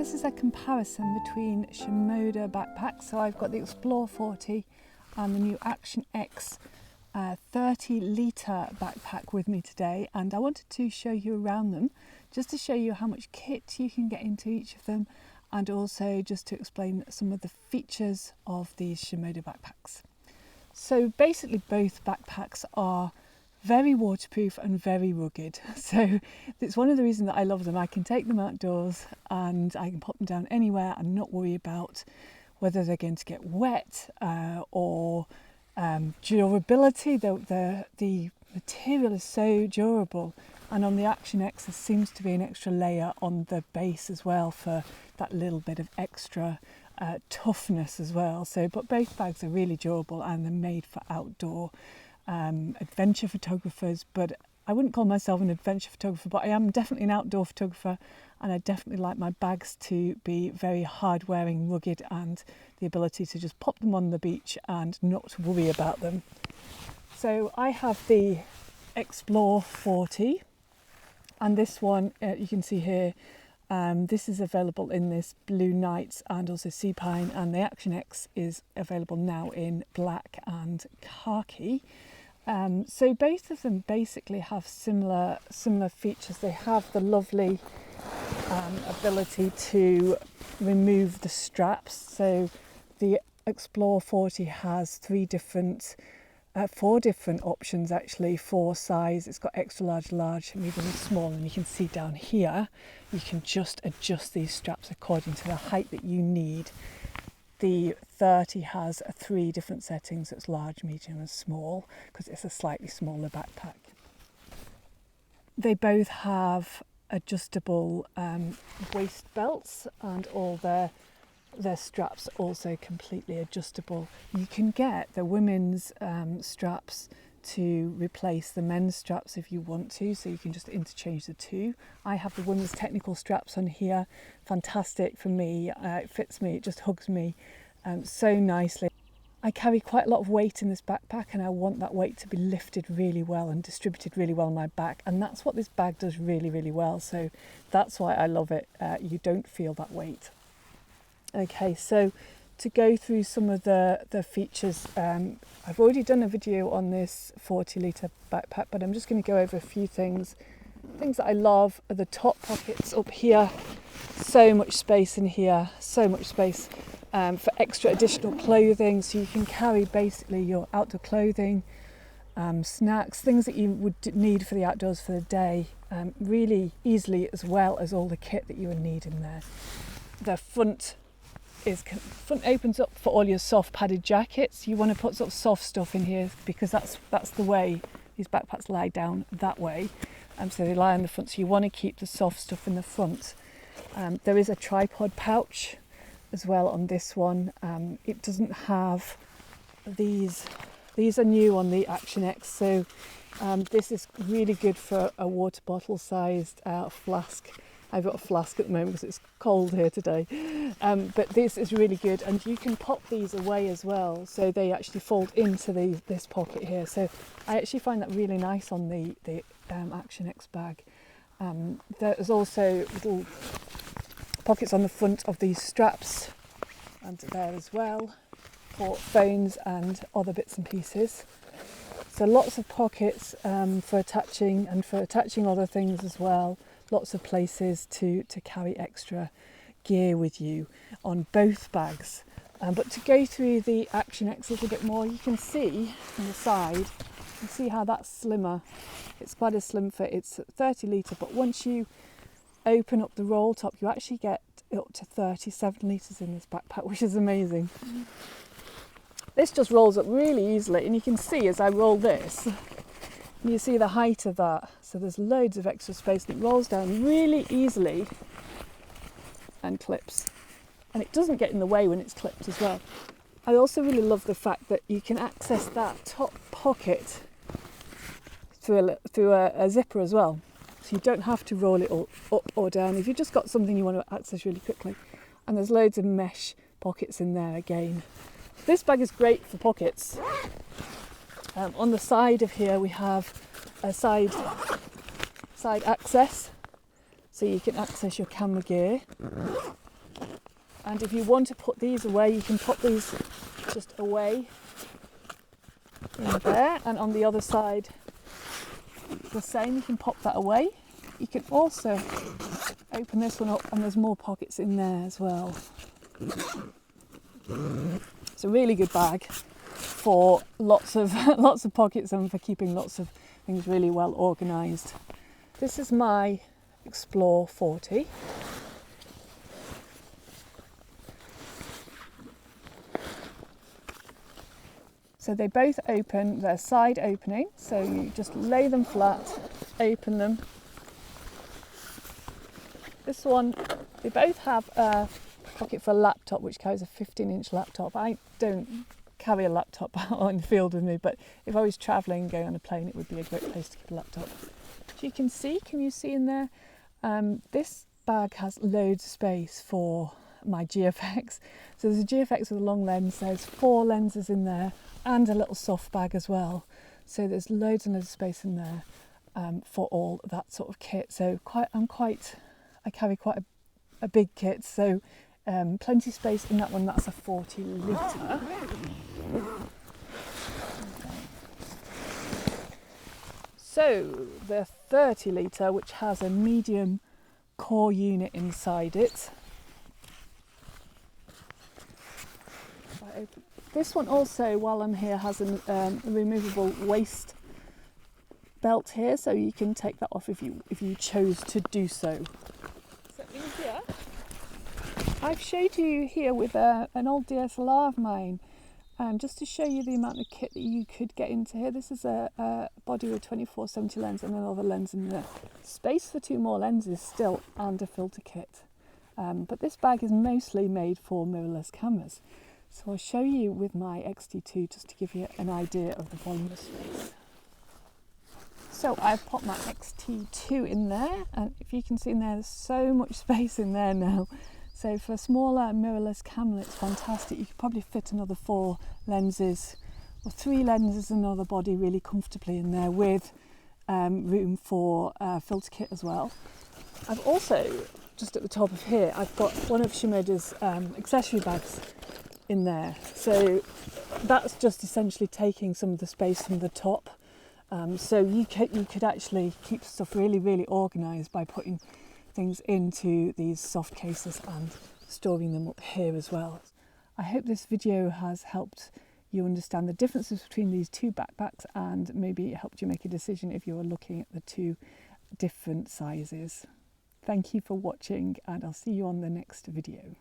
this is a comparison between Shimoda backpacks. So I've got the Explore 40 and the new Action X 30-litre backpack with me today, and I wanted to show you around them just to show you how much kit you can get into each of them, and also just to explain some of the features of these Shimoda backpacks. So basically both backpacks are very waterproof and very rugged, so it's one of the reasons that I love them. I can take them outdoors and I can pop them down anywhere and not worry about whether they're going to get wet or durability. The material is so durable, and on the Action X there seems to be an extra layer on the base as well for that little bit of extra toughness as well. So but both bags are really durable and they're made for outdoor adventure photographers. But I wouldn't call myself an adventure photographer, but I am definitely an outdoor photographer, and I definitely like my bags to be very hard wearing, rugged, and the ability to just pop them on the beach and not worry about them. So I have the Explore 40, and this one you can see here, this is available in this blue night and also sea pine, and the Action X is available now in black and khaki. So both of them basically have similar features. They have the lovely ability to remove the straps. So the Explore 40 has four different options actually for size. It's got extra large, large, medium and small, and you can see down here you can just adjust these straps according to the height that you need. The 30 has 3 different settings. It's large, medium and small, because it's a slightly smaller backpack. They both have adjustable waist belts, and all their straps also completely adjustable. You can get the women's straps to replace the men's straps if you want to, so you can just interchange the two. I have the women's technical straps on here. Fantastic for me. It fits me, it just hugs me so nicely. I carry quite a lot of weight in this backpack, and I want that weight to be lifted really well and distributed really well on my back, and that's what this bag does really, really well. So that's why I love it. You don't feel that weight. Okay, so to go through some of the features, I've already done a video on this 40-litre backpack, but I'm just going to go over a few things. Things that I love are the top pockets up here. So much space in here, so much space for extra additional clothing, so you can carry basically your outdoor clothing, snacks, things that you would need for the outdoors for the day, really easily, as well as all the kit that you would need in there. The front opens up for all your soft padded jackets. You want to put sort of soft stuff in here because that's the way these backpacks lie down, that way. So they lie on the front, so you want to keep the soft stuff in the front. There is a tripod pouch as well on this one. It doesn't have these are new on the Action X, so this is really good for a water bottle sized flask. I've got a flask at the moment because it's cold here today, but this is really good, and you can pop these away as well, so they actually fold into this pocket here. So I actually find that really nice on the Action X bag. There's also little pockets on the front of these straps and there as well for phones and other bits and pieces. So lots of pockets for attaching other things as well. Lots of places to carry extra gear with you on both bags. But to go through the Action X a little bit more, you can see on the side, you see how that's slimmer. It's quite a slim fit. It's 30-litre, but once you open up the roll top, you actually get up to 37 litres in this backpack, which is amazing. This just rolls up really easily, and you can see as I roll this, you see the height of that, so there's loads of extra space, and it rolls down really easily and clips, and it doesn't get in the way when it's clipped as well. I also really love the fact that you can access that top pocket through a zipper as well, so you don't have to roll it all up or down if you've just got something you want to access really quickly. And there's loads of mesh pockets in there again. This bag is great for pockets. On the side of here we have a side access, so you can access your camera gear. And if you want to put these away, you can put these just away in there, and on the other side the same, you can pop that away. You can also open this one up and there's more pockets in there as well. It's a really good bag for lots of pockets and for keeping lots of things really well organised. This is my Explore 40. So they both open, they're side opening, so you just lay them flat, open them. This one, they both have a pocket for a laptop, which carries a 15-inch laptop. I don't carry a laptop out in the field with me, but if I was travelling, going on a plane, it would be a great place to keep a laptop. So you can see, in there? This bag has loads of space for my GFX. So there's a GFX with a long lens, there's 4 lenses in there, and a little soft bag as well. So there's loads and loads of space in there for all that sort of kit. So I carry quite a big kit, so plenty of space in that one. That's a 40 litre. So the 30 litre, which has a medium core unit inside it. This one also, while I'm here, has a removable waist belt here, so you can take that off if you chose to do so. So in here, I've showed you here with an old DSLR of mine, just to show you the amount of kit that you could get into here. This is a body with 24-70 lens and another lens in there. Space for 2 more lenses still, and a filter kit. But this bag is mostly made for mirrorless cameras. So I'll show you with my X-T2 just to give you an idea of the volume of space. So I've popped my X-T2 in there, and if you can see in there, there's so much space in there now. So for a smaller mirrorless camera, it's fantastic. You could probably fit another 4 lenses or 3 lenses and another body really comfortably in there, with room for filter kit as well. I've also, just at the top of here, I've got one of Shimoda's accessory bags in there. So that's just essentially taking some of the space from the top. So you could actually keep stuff really, really organised by putting things into these soft cases and storing them up here as well. I hope this video has helped you understand the differences between these 2 backpacks, and maybe it helped you make a decision if you were looking at the 2 different sizes. Thank you for watching, and I'll see you on the next video.